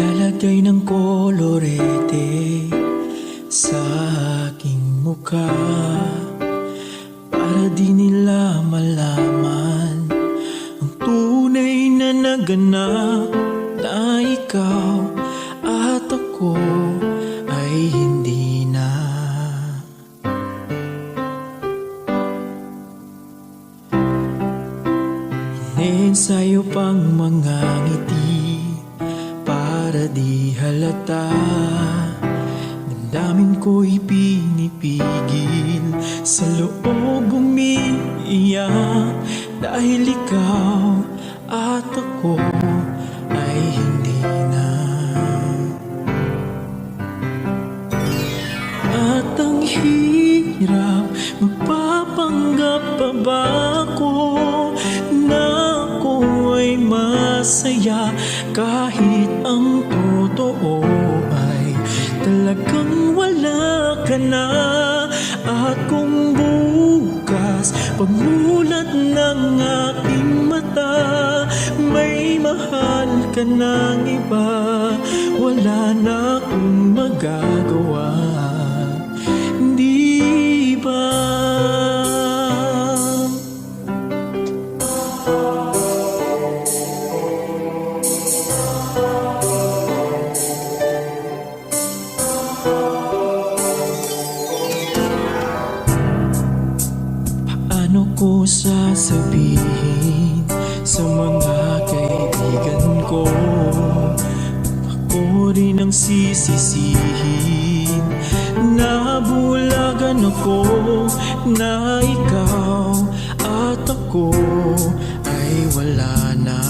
Naglalagay ng kolorete sa aking mukha para di nila malaman ang tunay na naganap, na ikaw at ako ay hindi na. Iniensayo pang mga ngiti para di halata. Damdamin ko'y pinipigil, sa loob umiiyak, dahil ikaw at ako ay hindi na. At ang hirap, magpapanggap pa ba ako na ako ay masaya, kahit ang totoo ay talagang wala ka na. At kung bukas pagmulat ng aking mata, may mahal ka ng iba, wala na akong magagawa, di ba? Paano ko sasabihin sa mga kaibigan ko, ako rin ang sisisihin, nabulagan ako na ikaw at ako ay wala na.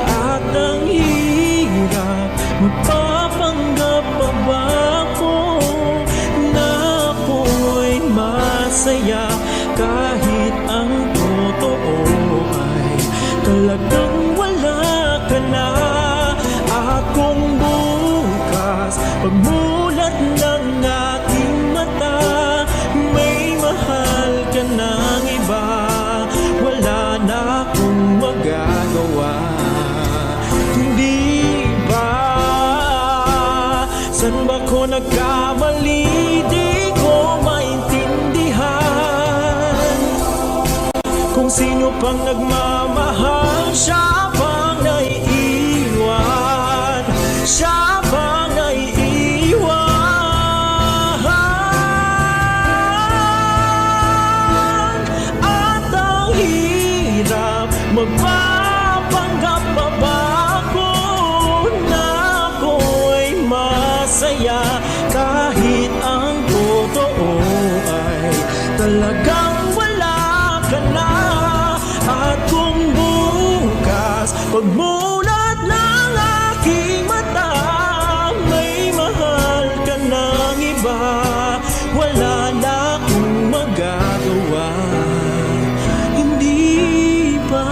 At ang hirap, magpapanggap pa ba ako na ako ay masaya, kahit ang totoo ay talagang wala ka na. At kung bukas pagmulat ng aking mata, may mahal ka ng iba, wala na akong magagawa, hindi ba? San ba ko nagkamali? Di ko maintindihan kung sino pang nagmamahal, siya pang naiiwan, siya pang naiiwan. At ang hirap, magpapanggap pa ba ako na ako ay masaya, kahit ang totoo ay talagang wala ka na. At kung bukas pagmulat ng aking mata, may mahal ka ng iba, wala na akong magagawa, hindi ba?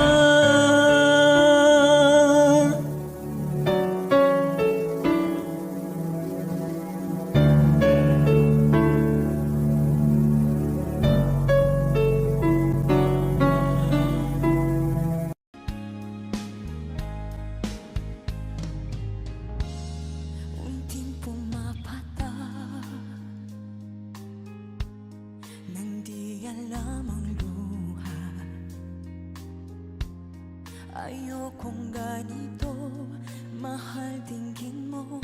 Unting pumapata nang di alam ang luha. Ayokong ganito, mahal, tingin mo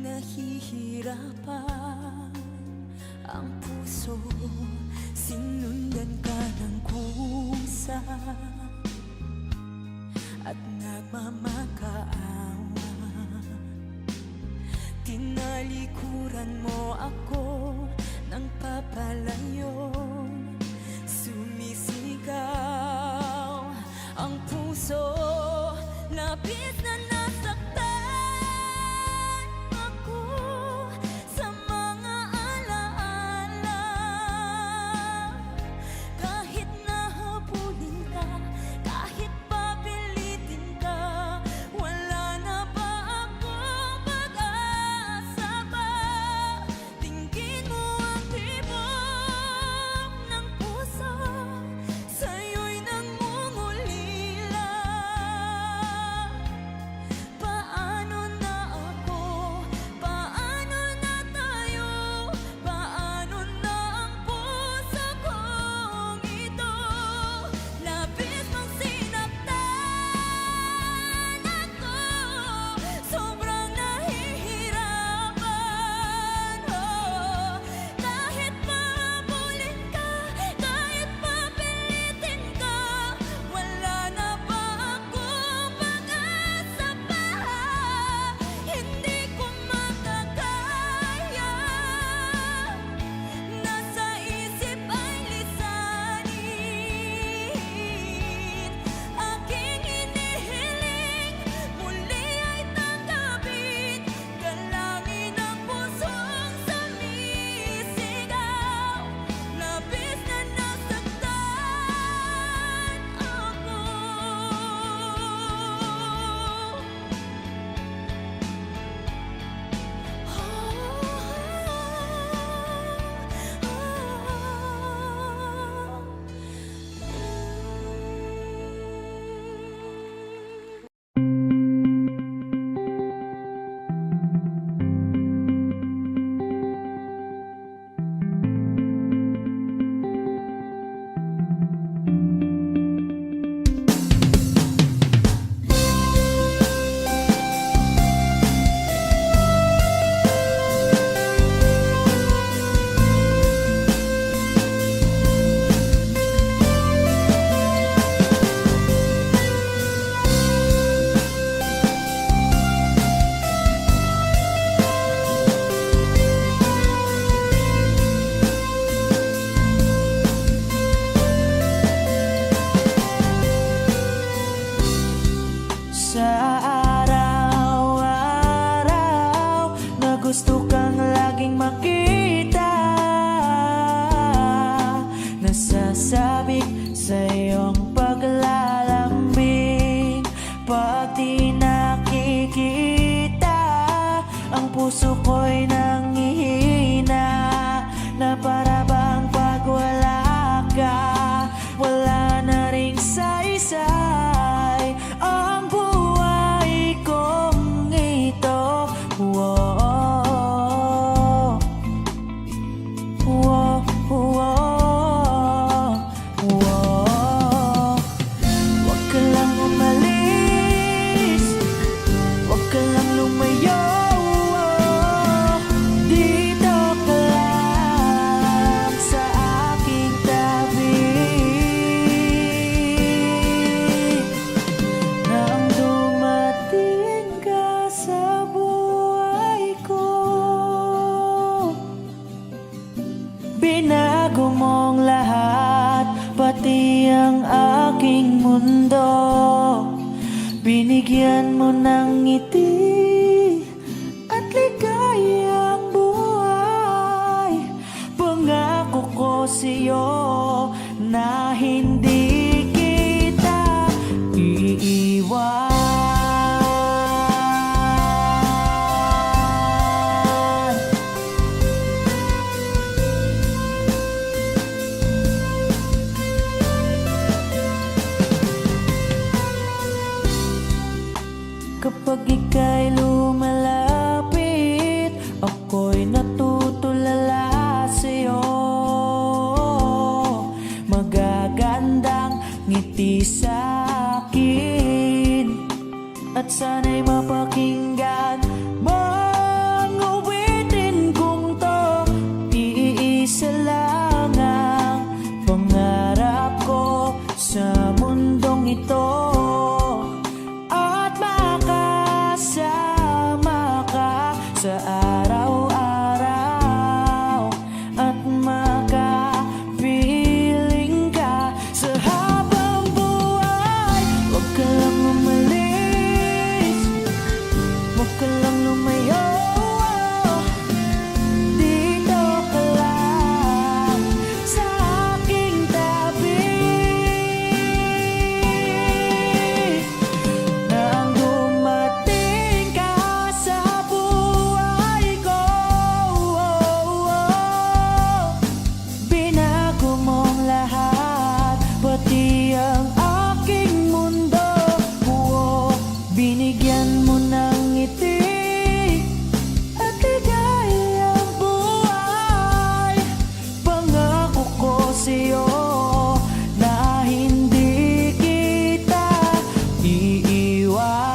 nahihirapan ang puso, sinundan ka ng kusa at nagmamakaawa. Tinalikuran mo ako ng papalayo, sumisigaw ang puso, labis na nasaktan ako sa mga alaala. Kahit nahabulin ka, kahit papilitin ka, wala na ba akong pag-asa pa? Tingin mo ang tibok ng puso, sa'yo'y nangungulila. sa araw-araw na gusto kang laging makita. Nasasabik sa iyong paglalambing, pag di nakikita, ang puso ko'y nanghihina. Na para bang pag wala ka, wala na ring saysay ang buhay kong ito. Whoa, whoa, whoa, whoa. Huwag ka lang umalis, huwag ka lang lumayo. Dito ka lang sa aking tabi. Nang dumating ka sa buhay ko, binago mong lahat, pati ang aking mundo. Binigyan mo ng ngiti at ligayang buhay. Pangako ko sa'yo na hindi kita iiwan. Kapag ika'y lumalapit, ako'y natutulala sa'yo. Magagandang ngiti sa'kin, at sana'y mapakinggan mong awitin kong to. Iisa lang ang pangarap ko sa mundong ito, at makasama ka sa araw-araw, at makapiling ka sa habang buhay. Huwag ka lang umalis, huwag ka lang lumayo. Dito ka lang sa aking tabi. Nang dumating ka sa buhay ko, binago mong lahat, pati ang aking mundo. Binigyan mo ng ngiti at ligayang buhay. Pangako ko sa'yo na hindi kita iiwan.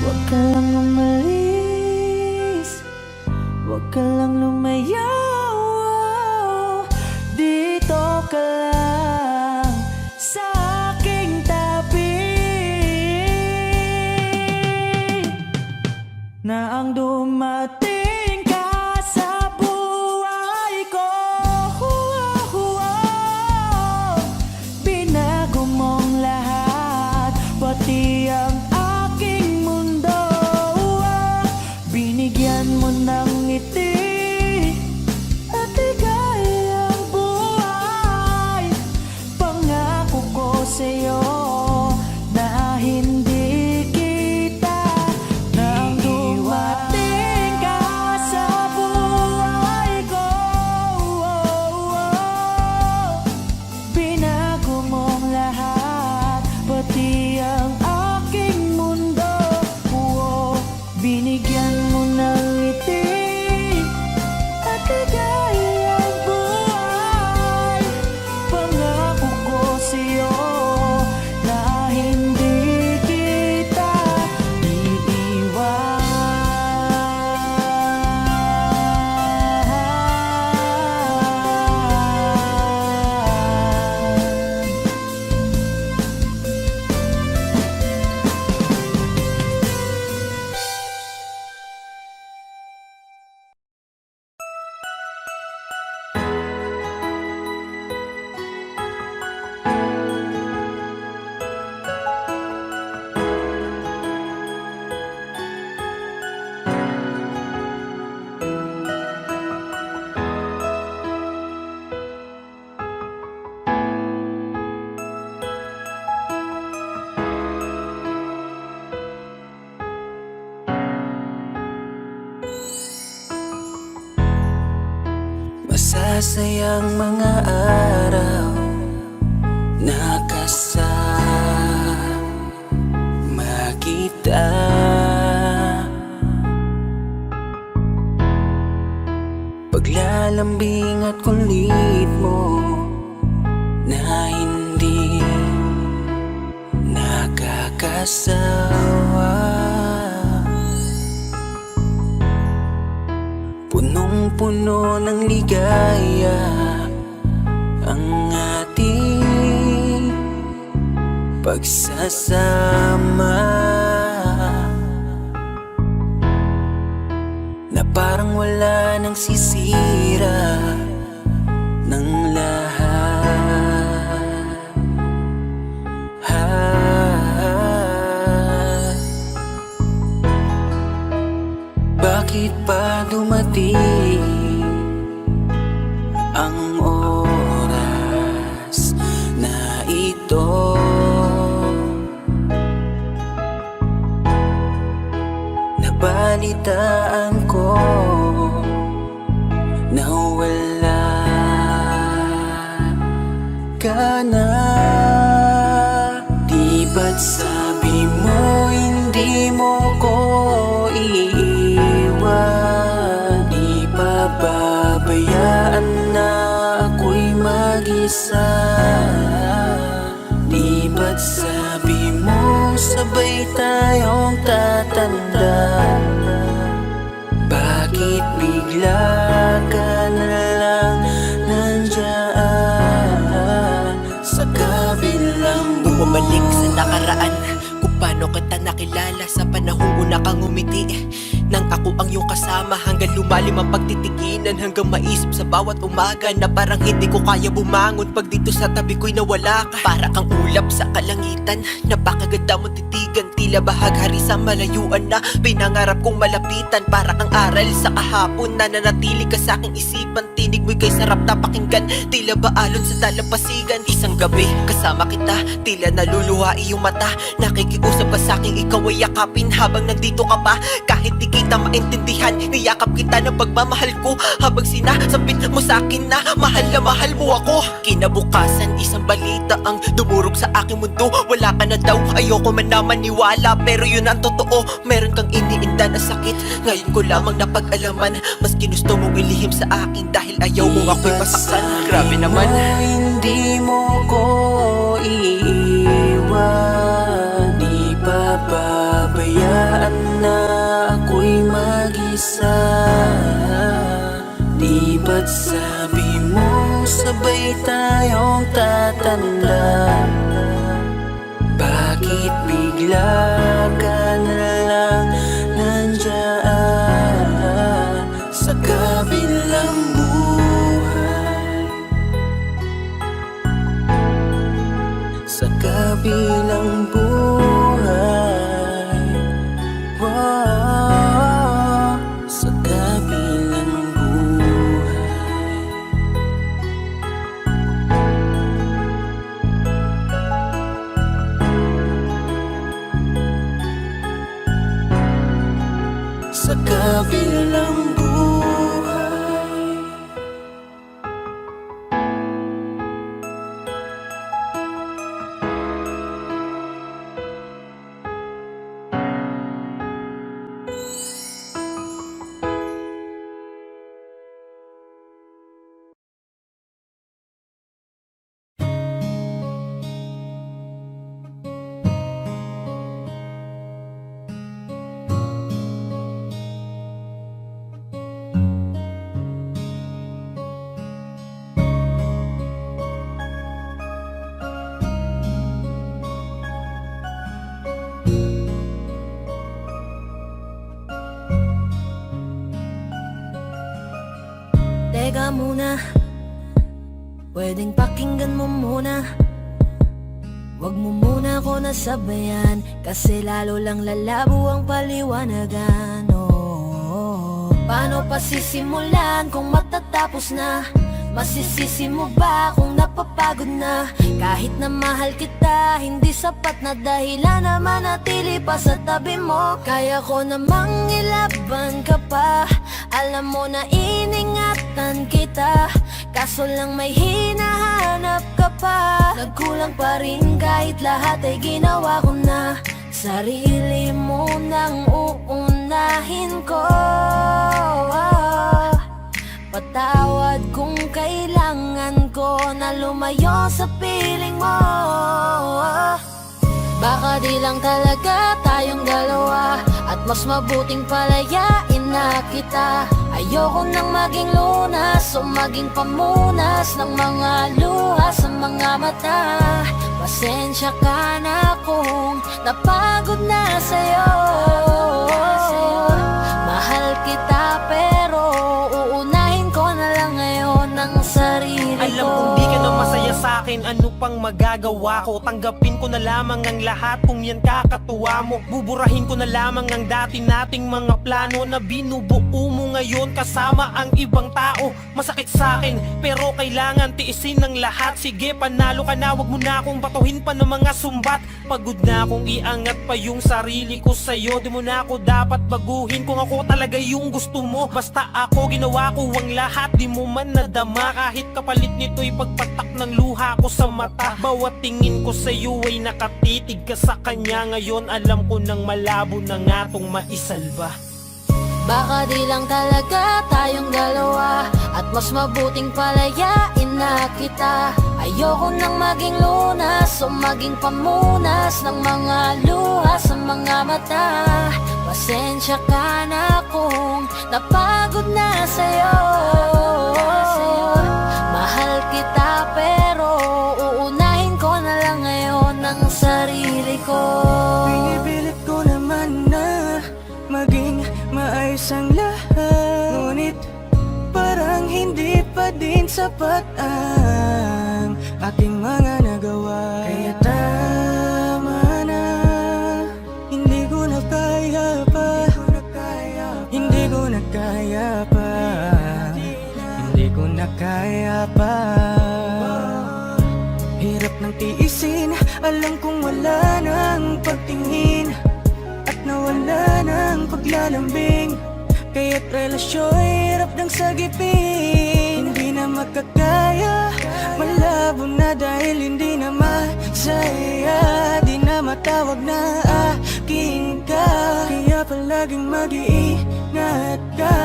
Huwag ka lang umalis, huwag ka lang lumayo. Dito ka lang sa aking tabi. Na ang dumating ka sa buhay ko, binago mong lahat, pati ang aking mundo. Binigyan mo ng ngiti at ligayang buhay. Pangako ko sa'yo na hindi kita nang dumating ka masasayang mga araw na kasama kita. Paglalambing at kulit mo na hindi nakakasawa. Punong-puno ng ligaya ang ating pagsasama, na parang wala nang sisira ng lahat. Bakit pa dumating ang oras na ito? Nabalitaan ko na wala ka na. Di ba't sabi mo hindi mo ko iiwan? Di pa babayaan na ako'y mag-isa? Di ba't sabi mo sabay tayong tatanda? Bakit bigla ka na lang nandyan sa kabilang buhay? Bumalik sa nakaraan kung paano kita nakilala sa panahong una kang umiti. Nang ako ang iyong kasama hanggang lumalim ang pagtitiginan, hanggang maisip sa bawat umaga na parang hindi ko kaya bumangon pag dito sa tabi ko'y nawala ka. Para kang ulap sa kalangitan, napakaganda mong titigan, tila bahaghari sa malayuan na pinangarap kong malapitan. Para kang aral sa kahapon na nanatili ka sa aking isipan, tinig mo'y kay sarap na pakinggan, tila ba alon sa dalampasigan. Isang gabi kasama kita, tila naluluha iyong mata, nakikiusap ka sa aking ikaw ay yakapin habang nandito ka pa. Kahit di kita maintindihan, niyakap kita ng pagmamahal ko, habang sinasabit mo sa akin na mahal mo ako. Kinabukasan isang balita ang dumurog sa aking mundo, wala ka na daw, ayoko man na maniwala, pero yun ang totoo, meron kang iniinda na sakit. Ngayon ko lamang napag-alaman, mas ginusto mong ilihim sa akin dahil ayaw mo ako'y masaktan. Grabe naman. Hindi mo ko iiwan, di pa babayaan na ako'y mag-isa. Di ba't sabi mo sabay tayong tatanda? Bakit bigla ka na lang nandyan sa kabilang buhay? Sa kabilang buhay, wow, sa kabilang buhay. Sa kabilang buhay. Teka muna, pwedeng pakinggan mo muna. Wag mo muna ako nasabayan, kasi lalo lang lalabo ang paliwanagan. Oh, paano pa sisimulan kung matatapos na? Masisisi mo ba kung napapagod na? Kahit na mahal kita, hindi sapat na dahilan na manatili pa sa tabi mo. Kaya ko namang ilaban ka pa, alam mo na iningatan kita. Kaso lang may hinahanap ka pa. Nagkulang pa rin kahit lahat ay ginawa ko na. Sarili mo nang uunahin ko. Patawad kung kailangan ko na lumayo sa piling mo. Baka di lang talaga tayong dalawa, at mas mabuting palayain na kita. Ayoko nang maging lunas o maging pamunas ng mga luha sa mga mata. Pasensya ka na kung napagod na sa'yo. Mahal kita pero uunahin ko na lang ngayon ang sarili ko. Alam kong di ka na masaya sa'kin, ano pang magagawa ko? Tanggapin ko na lamang ang lahat kung yan kakatuwa mo. Buburahin ko na lamang ang dati nating mga plano na binubuo mo ngayon kasama ang ibang tao. Masakit sa'kin pero kailangan tiisin ng lahat. Sige, panalo ka na, wag mo na akong batuhin pa ng mga sumbat. Pagod na akong iangat pa yung sarili ko sa'yo. Di mo na ako dapat baguhin kung ako talaga yung gusto mo. Basta ako ginawa ko ang lahat, di mo man nadama. Kahit kapalit nito'y pagpatak ng luha ko sa mata. Bawat tingin ko sa'yo ay nakatitig ka sa kanya. Ngayon alam ko nang malabo na nga tong maisalba. Baka di lang talaga tayong dalawa, at mas mabuting palayain na kita. Ayoko nang maging lunas o maging pamunas ng mga luha sa mga mata. Pasensya ka na kung napagod na sa'yo. Mahal kita pero uunahin ko na lang ngayon ang sarili ko. Pinipilit ko naman na maging maayos ang lahat, ngunit parang hindi pa din sapat ang aking mga nagawa. Kaya tama na, hindi ko na kaya pa, hindi ko na kaya pa, hindi ko na kaya pa. Hirap ng tiisin, alam kong wala nang pagtingin at nawala ng paglalambing. Kaya't relasyo'y hirap ng sagipin. Hindi na makakaya, malabo na dahil hindi na masaya. Di na matawag na akin ka, kaya palaging mag-iingat ka.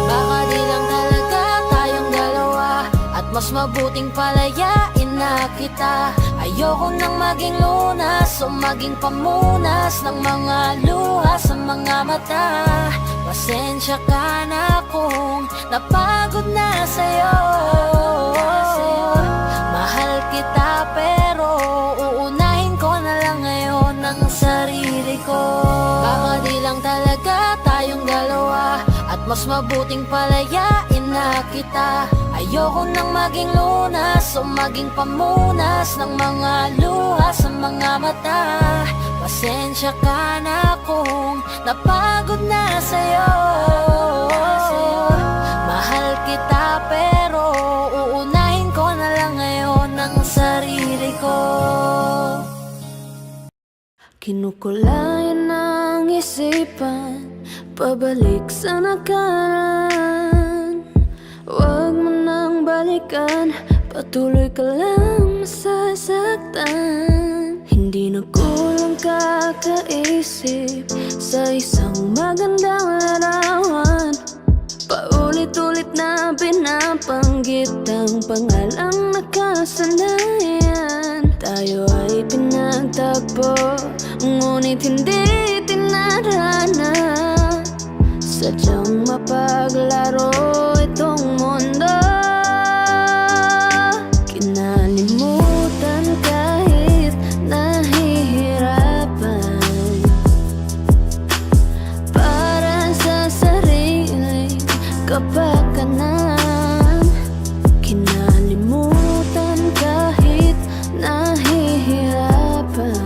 Baka di lang talaga tayong dalawa, at mas mabuting palayain na kita. Ayoko nang maging lunas o maging pamunas ng mga luha sa mga mata. Pasensya ka na kung napagod na sa'yo. Mahal kita pero uunahin ko na lang ngayon ang sarili ko. Baka di lang talaga tayong dalawa, at mas mabuting palayain na kita. Ayoko nang maging lunas o maging pamunas ng mga luha sa mga mata. Pasensya ka na kung napagod na sa'yo. Mahal kita pero uunahin ko na lang ngayon ang sarili ko. Kinukulayan ng isipan, pabalik sa nakaraan. Huwag mo nang balikan, patuloy ka lang masasaktan. Hindi na kulang kakaisip sa isang magandang larawan. Paulit-ulit na pinapanggit ang pangalang nakasanayan. Tayo ay pinagtagpo, ngunit hindi tinarana. Sadyang mapaglaro itong mundo. Kinalimutan kahit nahihirapan, para sa sariling kapakanan. Kinalimutan kahit nahihirapan,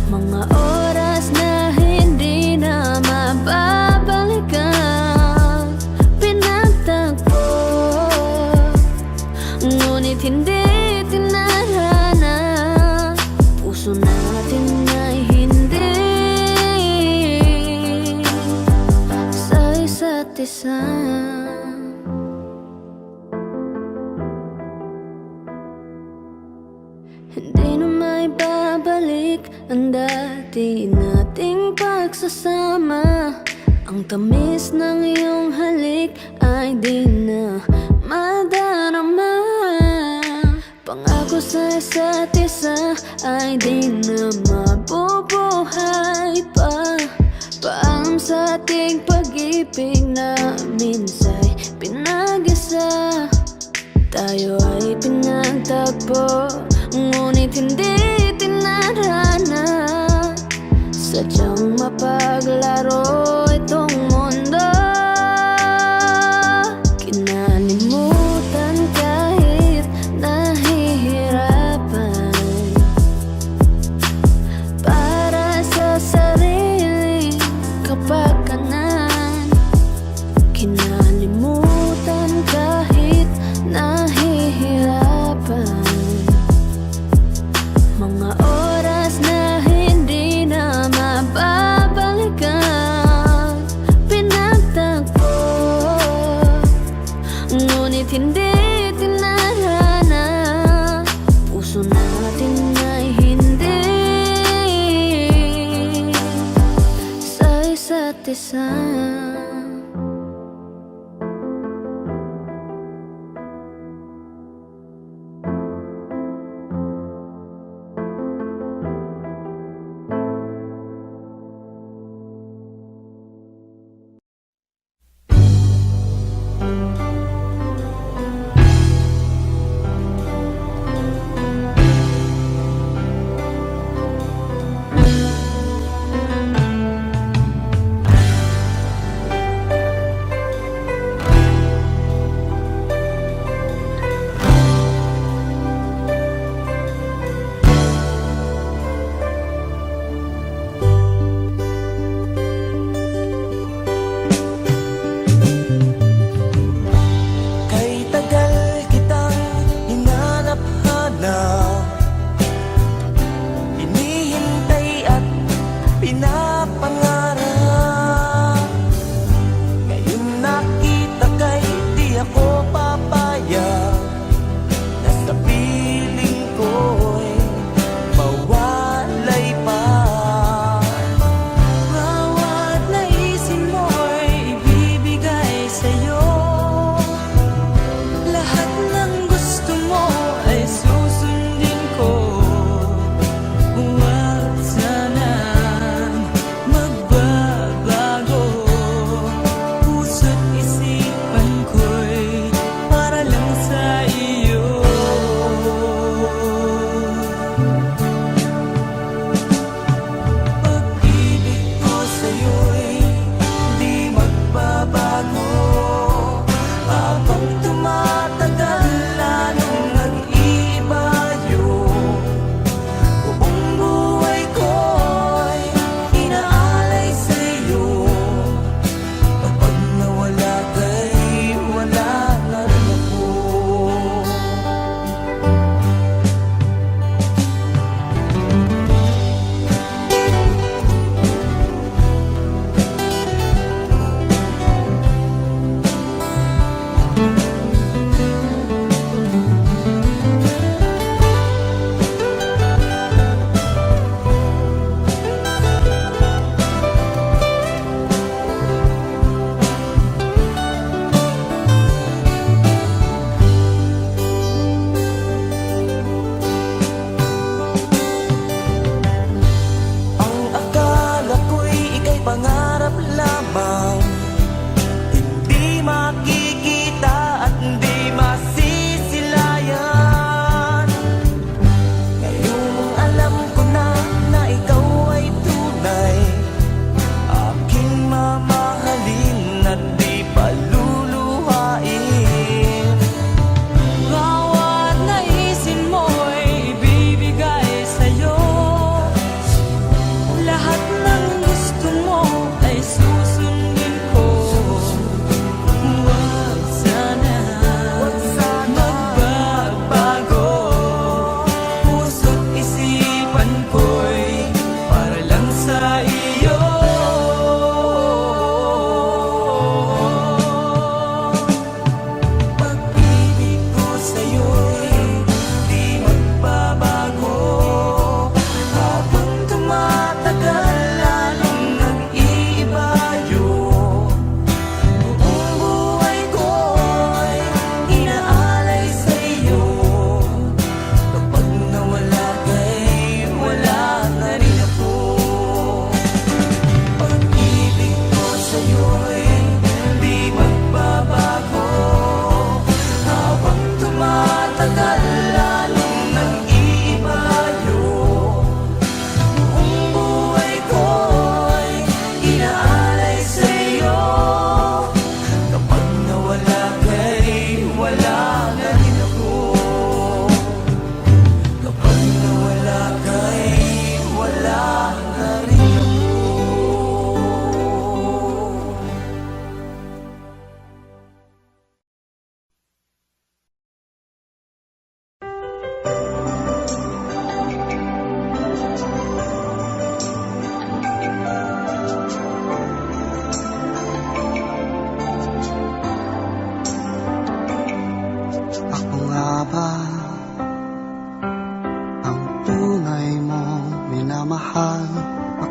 mga oras na hindi na mababalikan. dati nating pagsasama, ang tamis ng iyong halik ay di na madarama. Pangako sa isa't isa ay di na mabubuhay pa. Paalam sa ating pag-ibig na minsa'y pinag-isa. Tayo ay pinagtagpo, ngunit hindi tinadhana. Sadyang mapaglaro itong mundo. Kinalimutan kahit nahihirapan, para sa sariling kapakanan. Kinalimutan kahit nahihirapan, mga oras na hindi na mababalikan. Pinagtagpo, ngunit hindi tinadhana. Puso natin ay hindi sa isa't isa.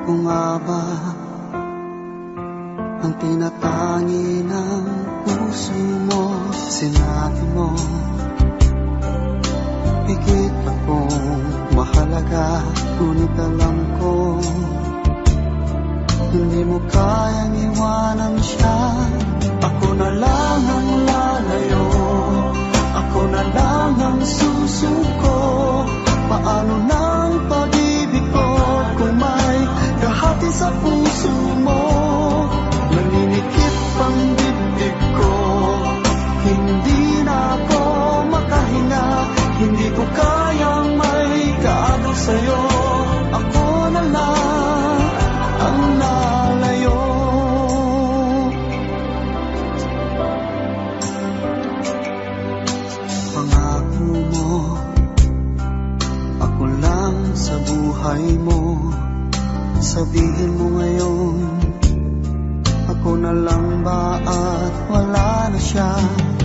Ako nga ba ang tinatangi ng puso mo? Sinabi mo higit akong mahalaga, ngunit alam ko hindi mo kayang iwanan siya. Ako na lang ang lalayo, ako na lang ang susuko. Paano ng pag-ibig ko kung may kahati sa puso mo? Naninikip ang dibdib ko, hindi na ako makahinga. Hindi ko kayang may kaagaw sa'yo. Ako na lang ang lalayo. Pangako mo, ako lang sa buhay mo. Sabihin mo ngayon, ako na lang ba at wala na siya?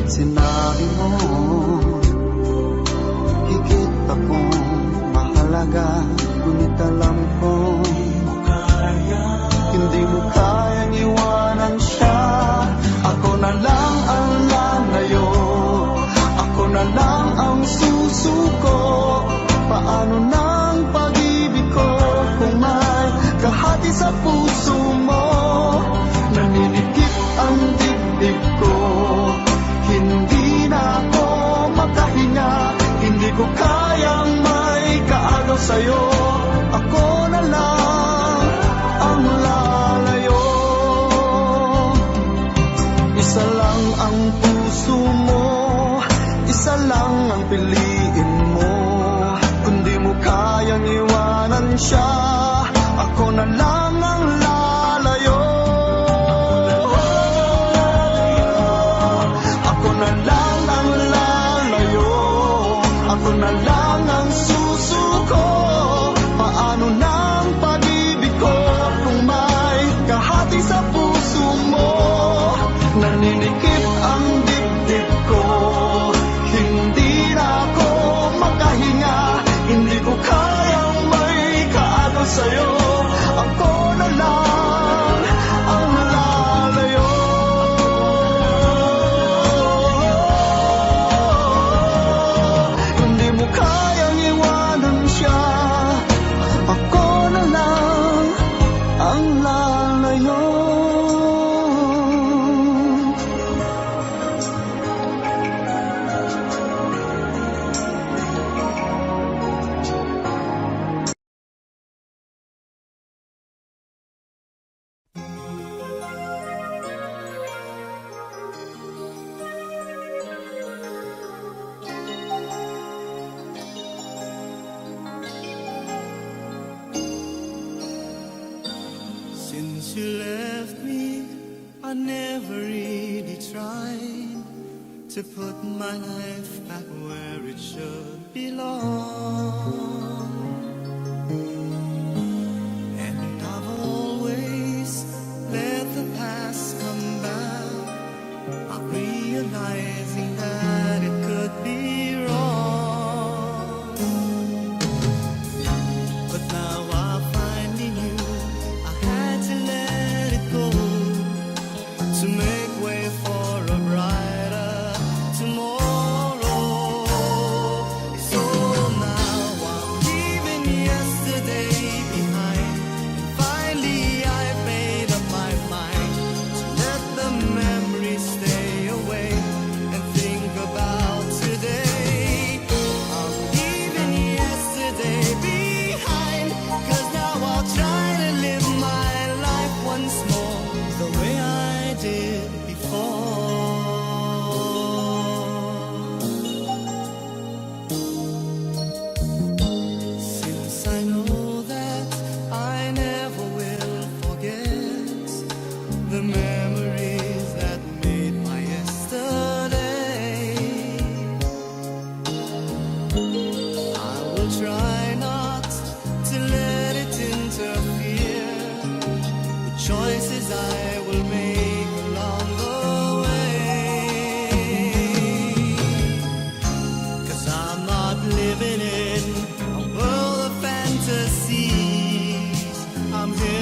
Sinabi mo higit akong mahalaga, ngunit alam ko hindi mo kayang iwanan siya. Ako na lang ang lalayo, ako na lang ang susuko. Paano ng pag-ibig ko kung may kahati sa puso mo? Naninikip ang dibdib ko, hindi na ako makahinga. Hindi ko kayang may kaagaw sa'yo. Ako na lang ang lalayo. Isa lang ang puso mo, isa lang ang piliin mo. Kung di mo kayang iwanan siya, ako na lang ang lalayo. Ako na lang ang lalayo, ako na lang ang susuko. Paano ng pag-ibig ko kung may kahati sa puso mo? Naninikip ang dibdib ko, hindi na ako makahinga. Hindi ko kayang may kaagaw sa'yo. Ako na lang ang lalayo. Hindi mo kayang iwanan siya. Ako na lang ang lalayo. Since you left me, I never really tried to put my life back where it should belong. And I've always let the past come back, not realizing that it could be wrong. But now I finally knew I had to let it go to make way for a brighter tomorrow. So now I'm leaving yesterday behind, and finally I've made up my mind to let the memories stay away and think about today. I'm leaving yesterday behind, 'cause now I'll try to live my life once more the way I did before. Since I know that I never will forget the memories that made my yesterday, I will try not to let it interfere with choices I will make along the way. 'Cause I'm not living in a world of fantasies. I'm here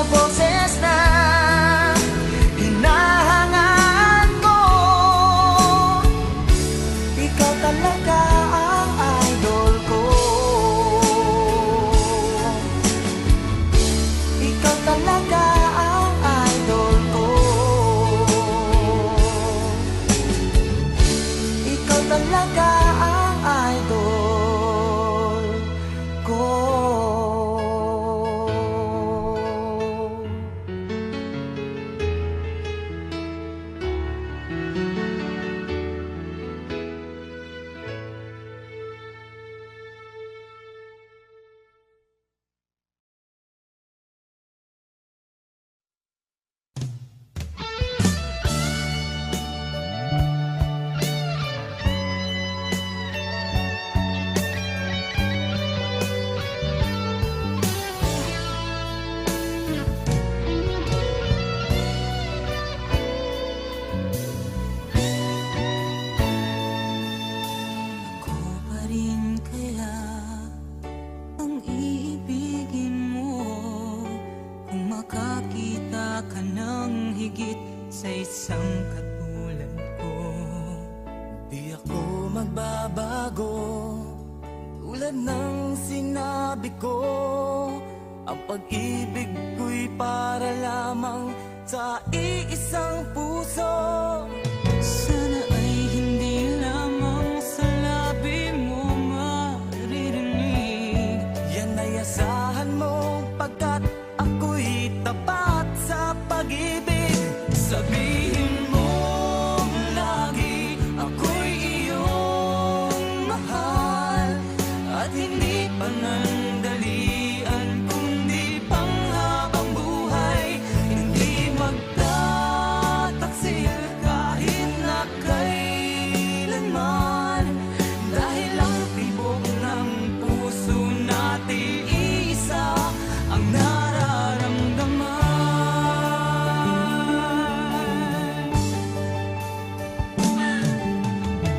mga boses na hinahangaan ko. Ikaw talaga ang idol ko. Ikaw talaga ang idol ko. Ikaw talaga ang idol ko. Ako pa rin kaya ang iibigin mo kung makakita ka ng higit sa isang katulad ko. Di ako magbabago tulad ng sinabi ko. Ang pag-ibig ko'y para lamang sa iisang puso. Sana ay hindi lamang sa labi mo maririnig. Yan ay asahan mo pagkat ako'y tapat sa pag-ibig. Sabihin mo lagi ako'y iyong mahal at hindi panandalian kundi panghabang buhay. Hindi magtataksil kahit na kailanman, dahil ang tibok ng puso natin isa ang nararamdaman.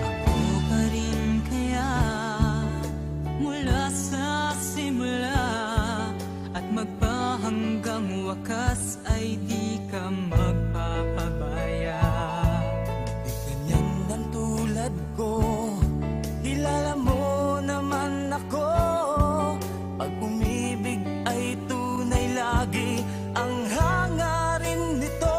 Ako pa rin kaya mula sa simula at magpahanggang wakas ay di ka magpapabaya. Di ganyan ang tulad ko, kilala mo naman ako. Pag umibig ay tunay lagi ang hangarin nito.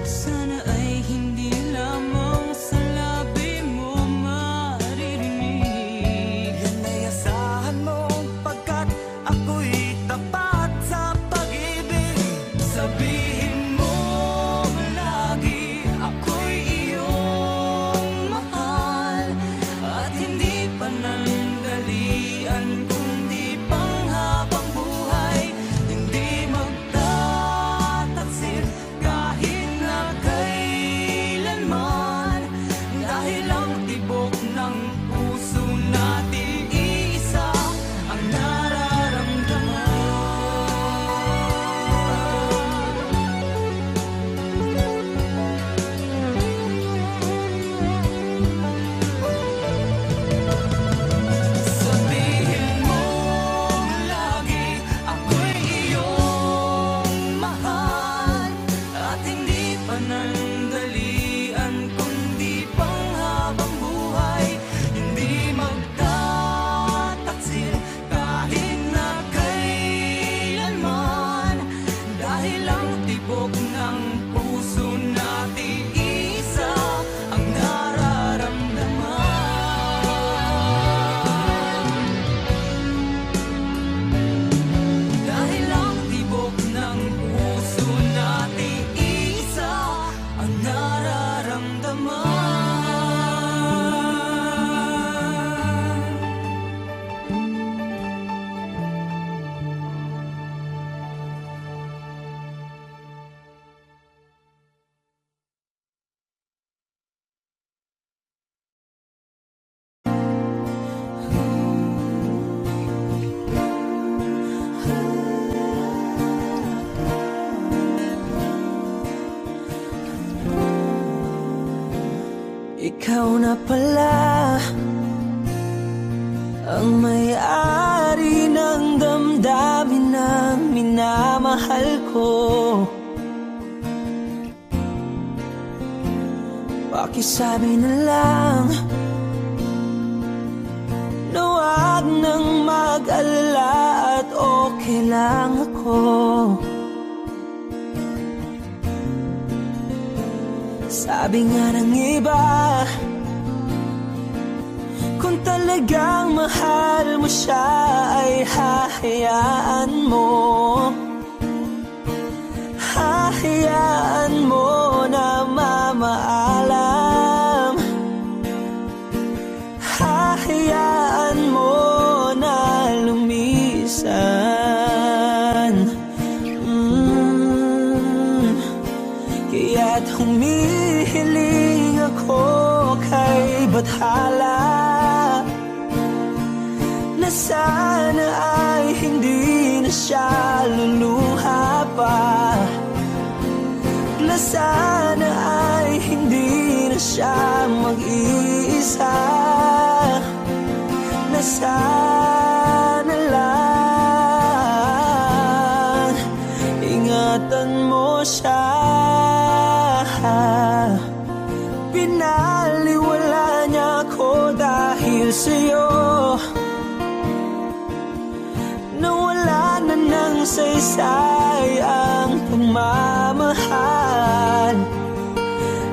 Sana ay hindi lamang sa labi mo maririnig. Yan ay asahan mo pagkat ako'y tapat sa pag-ibig. Sabihin mo lagi ako'y iyong mahal at hindi panandalian kundi panghabang buhay. Hindi magtataksil kahit na kailanman, dahil ang tibok ng puso natin isa ang nararamdaman. Sabihin mo lagi ako'y iyong mahal at hindi panandalian kundi panghabang buhay. Hindi magtataksil kahit na kailanman, dahil ang tibok ng puso natin isa ang nararamdaman. Dahil ang tibok ng puso natin isa ang nararamdaman. Ikaw na pala ang may-ari ng damdamin ng minamahal. mahal ko. Pakisabi na lang na wag nang mag-alala at okay lang ako. Sabi nga ng iba, kung talagang mahal mo siya ay hahayaan mo. Hahayaan mo na mamaalam. Hahayaan mo na lumisan. Kaya't humihiling ako kay Bathala na sana ay hindi na siya luluha pa, na sana ay hindi na siya mag-iisa, na sana lang ingatan mo siya. Pinaliwala niya ako dahil sa'yo, nawala na ng saysay ang pagmamahal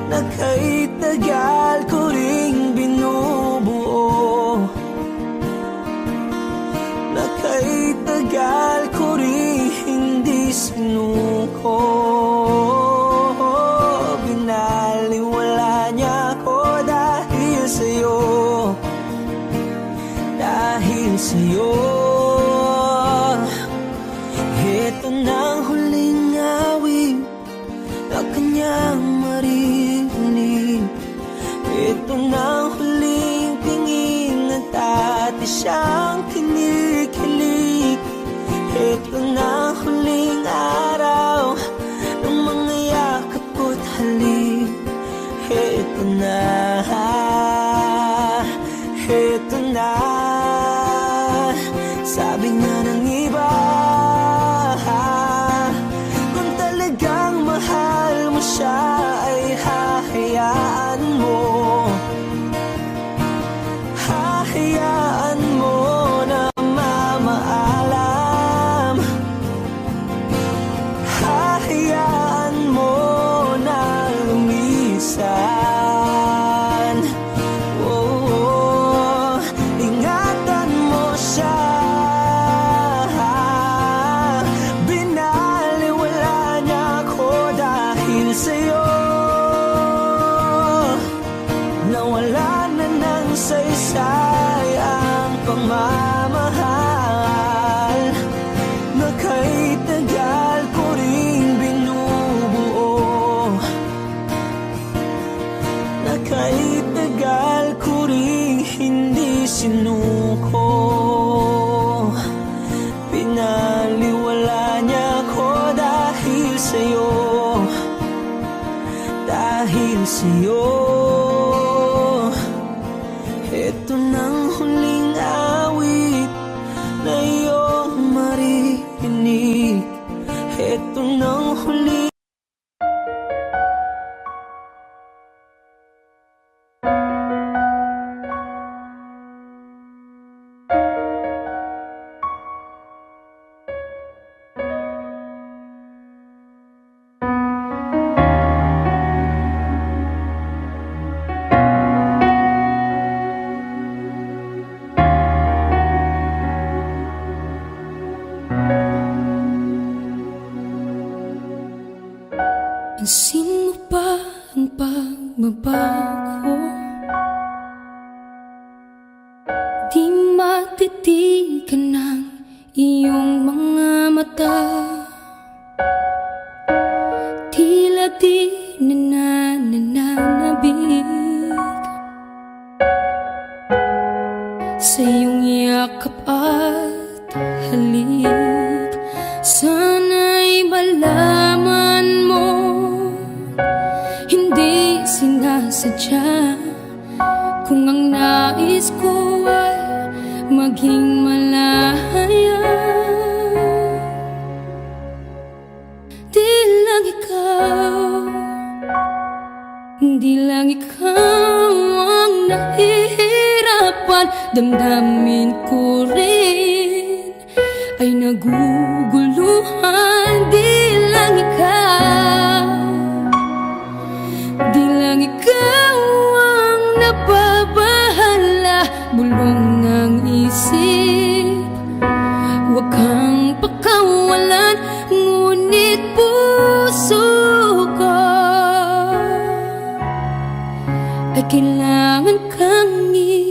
na kay tagal ko ring binubuo, na kay tagal ko ring hindi sinuko. Binaliwala niya ako dahil sa'yo, dahil sa'yo. Ito na ang huling awit na kanyang maririnig. Ito na ang huling tingin na dati siyang kinikilig. Ito na ang huling araw ng mga yakap ko't halik. Ito na, ito na. Sabi nga ng iba, kung talagang mahal mo siya ay hahayaan mo. Hahayaan mo na mamaalam. Hahayaan mo na lumisan. Oh, ingatan mo siya. Binaliwala niya ako dahil sa'yo, nawala na ng saysay ang pagmamahal na kay tagal ko ring binubuo, na kay tagal ko ring hindi sinuko. Pinaliwala niya ako dahil sa'yo, dahil sa'yo. Ito nang huling awit na iyong maririnig. Ito nang huling Pansin mo ba ang pagbabago? Di matitigan ng iyong mga mata. Tila di nananabig sa iyong yakap at halik. Sana'y malaman mo, hindi sinasadya. Kung ang nais ko ay maging malaya, Di lang ikaw ang nahihirapan, damdamin ko rin ay naguguluhan. Di lang ikaw, di lang ikaw ang nababahala, bulong ng isip. Huwag kang pakawalan, ngunit puso ko ay kailangan kang iwan.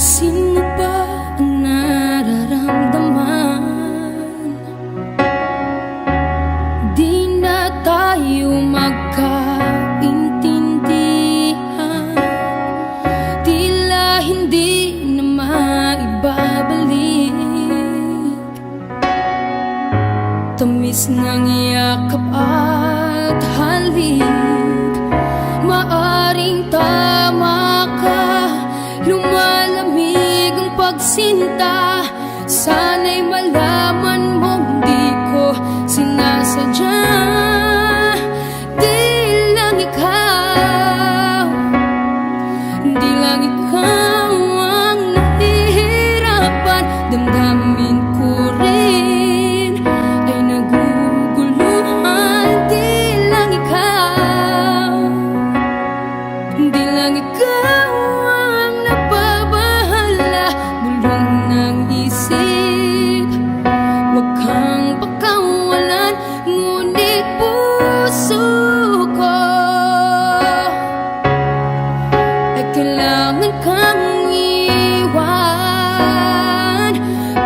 Sino ba ang nararamdaman? Di na tayo magkaintindihan, tila hindi na maibabalik. Tamis ng yakap at halik, maaring tama ka. Lumalamig ang pagsinta, sana'y malaman mong di ko sinasadya. Di lang ikaw, di lang ikaw ang nahihirapan, damdamin ko rin ay naguguluhan. Di lang ikaw, di lang ikaw ang nababahala, bulong ng isip. Huwag kang pakawalan, ngunit puso ko ay kailangan kang iwan.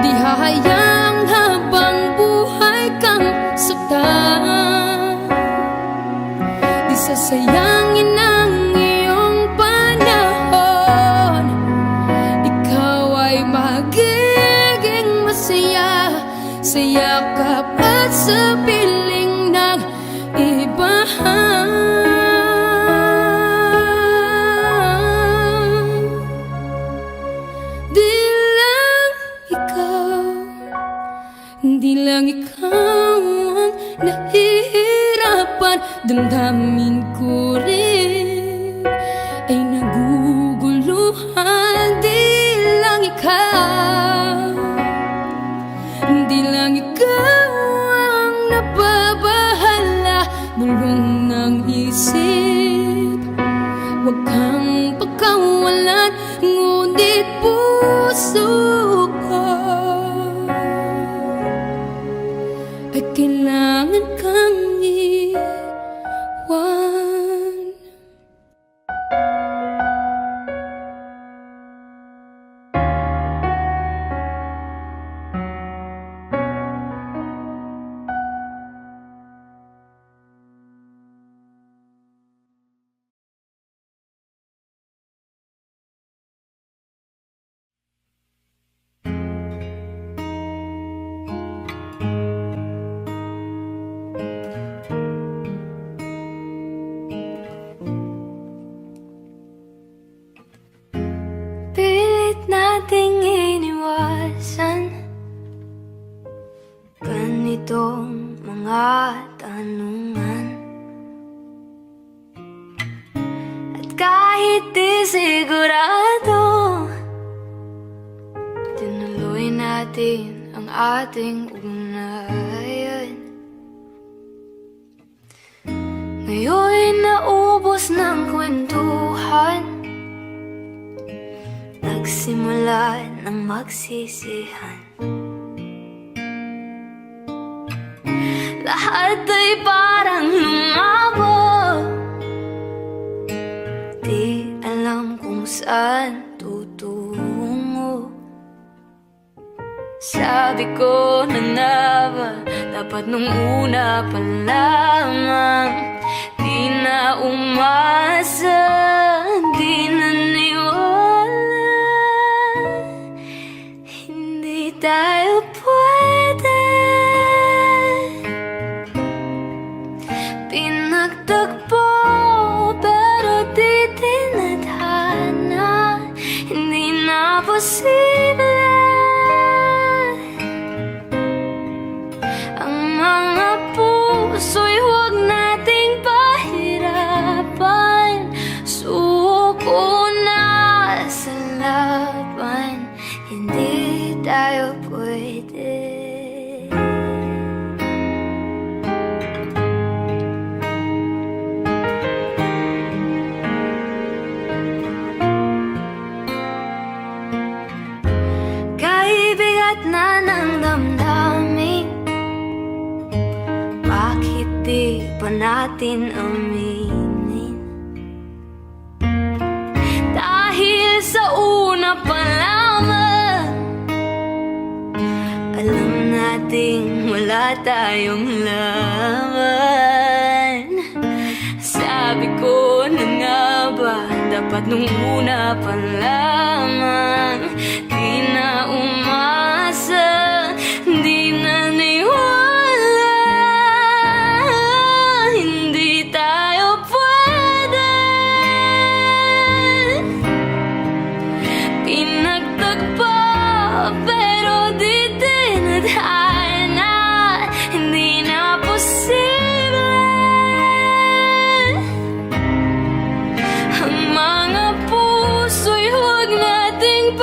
Di hahayang habang buhay kang saktan, di sasayangin ang iyong panahon. Ikaw ay magiging masaya sa yakap at sa piling ng iba. Di lang ikaw, di lang ikaw ang nahihirapan, damdamin ko rin ay naguguluhan. Di lang ikaw, di lang ikaw ang nababahala, bulong ng isip. Huwag kang pakawalan, ngunit puso ko ay kailangan kang iwan. Pilit nating iniwasan ganitong mga tanungan, at kahit di sigurado, tinuloy natin ang ating ugnayan. Ngayon'y naubos ng kwentuhan, nagsimula ng magsisihan. Lahat ay parang lumabo, di alam kung saan tutungo. Sabi ko na nga ba, dapat nung una pa lamang, di na umasa, di naniwala. Hindi tayo pwede, pinagtagpo, pero puso'y huwag nating pahirapan. Suko na sa laban, hindi tayo pwede. Kaibigat na ng damdamin, bakit di pa natin aminin? Dahil sa una pa lamang, alam nating wala tayong laban. Sabi ko na nga ba, dapat nung una pa lamang, di na umasa, di na niwala, hindi tayo pwede. Pinagtagpo pero di tinadhana, hindi na posible. Ang mga puso'y huwag nating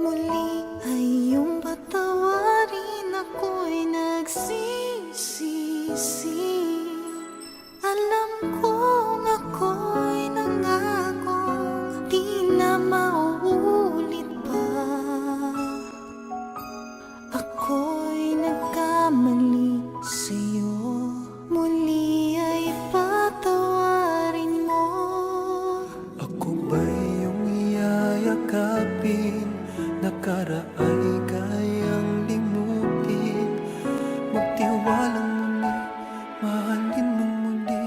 Muli ay iyong patawarin, ako'y nagsisisi. Alam kong ako'y nangakong di na mauulit pa. Ako'y nagkamali sa'yo, muli ay patawarin mo. Ako ba'y iyong iyayakapin? Nakaraan ay kayang limutin. Magtiwalang muli, mahalin mo muli.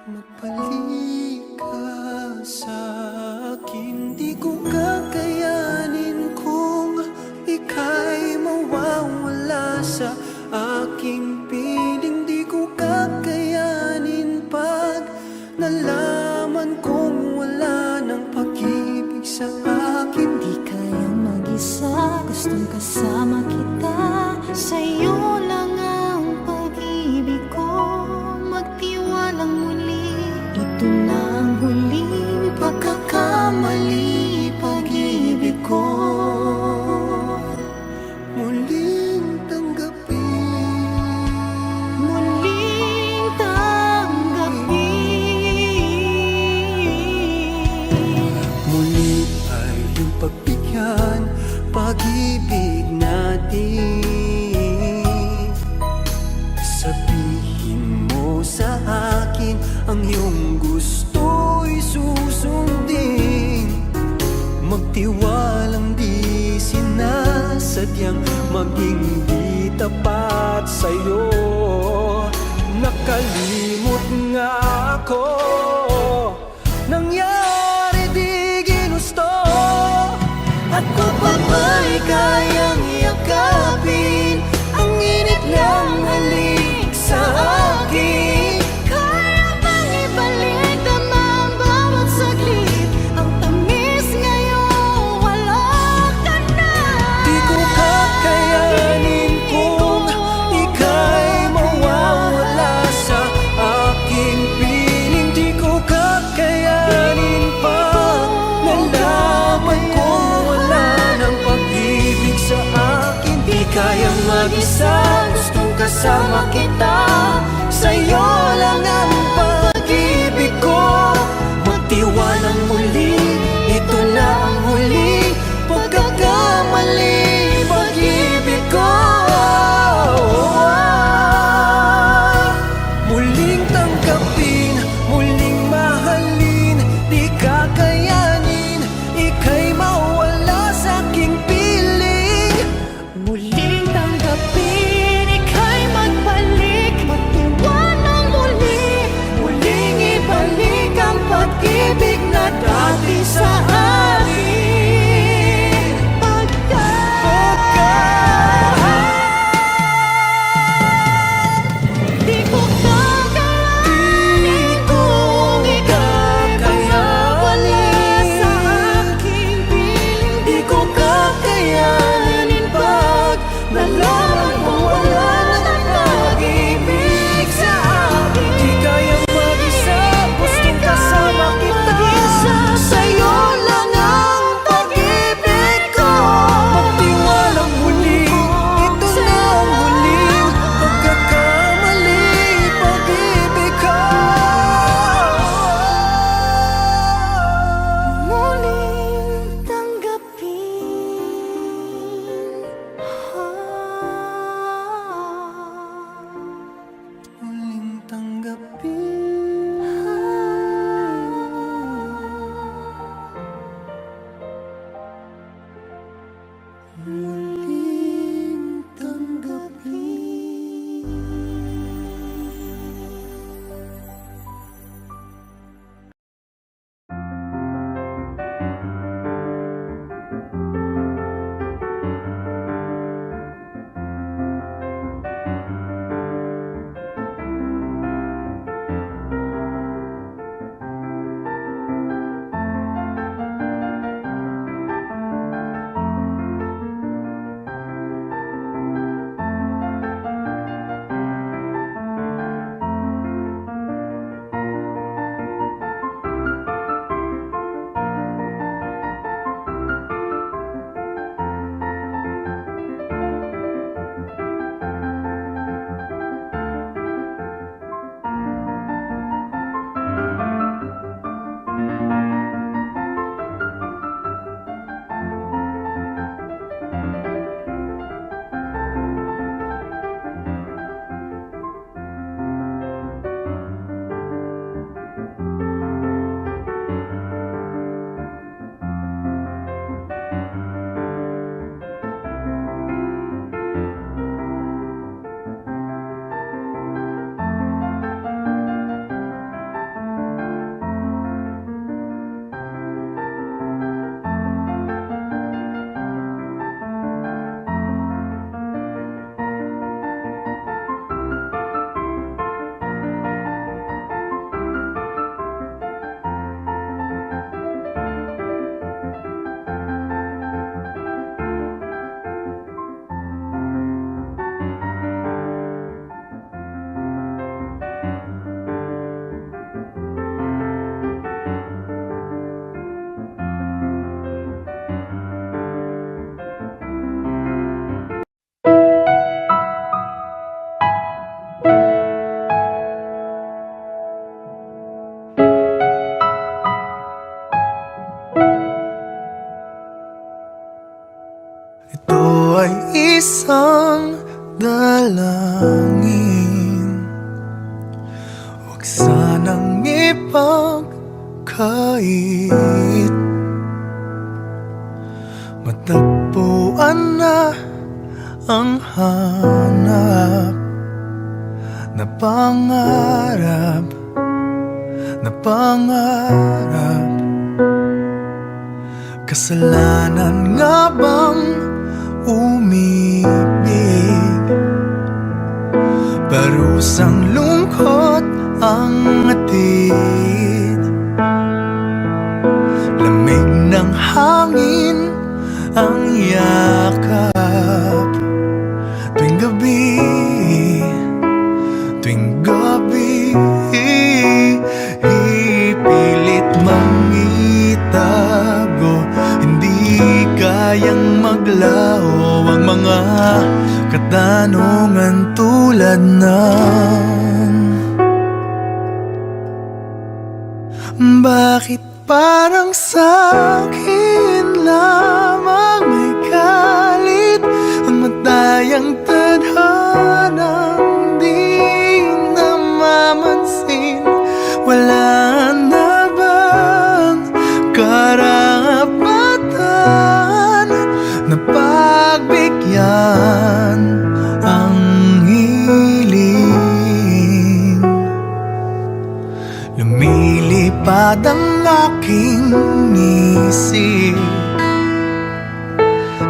Magbalik ka sa akin. Di ko kakayanin kung ika'y mawawala sa aking piling. Di ko kakayanin pag nalaman kong wala ng pag-ibig sa akin. Di kayang mag-isa, gustong kasama kita. Sa'yo lang ang pag-ibig ko. Magtiwalang muli, ito na ang huling pagkakamali. Pag-ibig ko Muling tanggapin, muling tanggapin. muli ay iyong pagbigyan pag-ibig natin. Sabihin mo sa akin ang iyong gusto'y susundin. Magtiwalang di sinasadyang maging di tapat sa'yo. Nakalimot nga ako, nangyari di ginusto. Ako pa ba'y kayang yakapin ang init ng halik sa akin? Kaya bang ibalik tama ang bawat saglit? Ang tamis ngayon, wala ka na. Di ko kakayanin kung ika'y mawawala sa aking piling. Di ko kakayanin pa nalaman kong wala ng pag-ibig sa akin. Di kayang mag-isa, gustong kasama kita. Sa'yo lang ang pag-ibig ko. Magtiwalang muli, ito na ang huling pagkakamali. Pag-ibig ko muling tanggapin, muling mahalin. Di kakayanin, ika'y mawala sa aking piling. Muling tanggapin, ika'y magbalik. Magtiwala Ito ay isang dalangin, huwag sanang ipagkait. Matagpuan na ang hanap na pangarap, na pangarap. Kasalanan nga bang umibig? Parusang lungkot ang atid, lamig ng hangin ang yakap. Tuwing gabi, tuwing gabi, ipilit mangitago. Hindi kayang maglaho ang mga katanungan tulad ng bakit parang sa'kin lamang may galit ang matayang tadhanang di namamansin? Wala na bang karapatan na pagbigyan ang hiling? Lumilipad ang aking isip,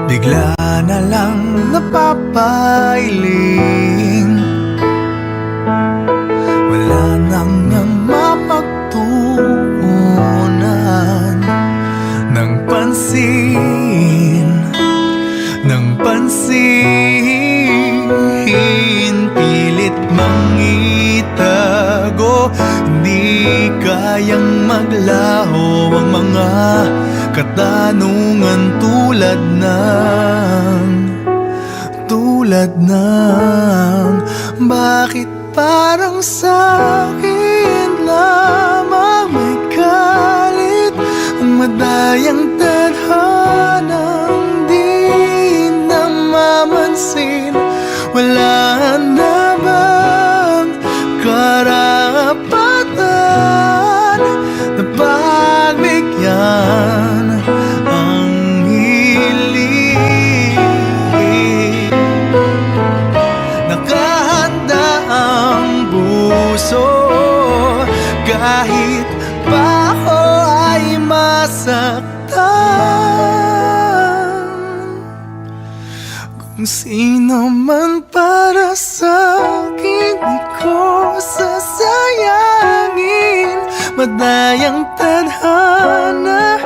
bigla na lang napapailing. Wala nang mapagtuunan ng pansin, ng pansin. Pilit mangitago, di kayang maglaho ang mga katanungan tulad ng bakit parang sa'kin lamang may galit ang madayang tadhanang di namamansin? Wala na bang karapatan na pagbigyan ang hiling? Nakahanda ang puso kahit pa ako ay masaktan. Kung sino man para sa'kin, di ko sasayangin. Madayang tadhana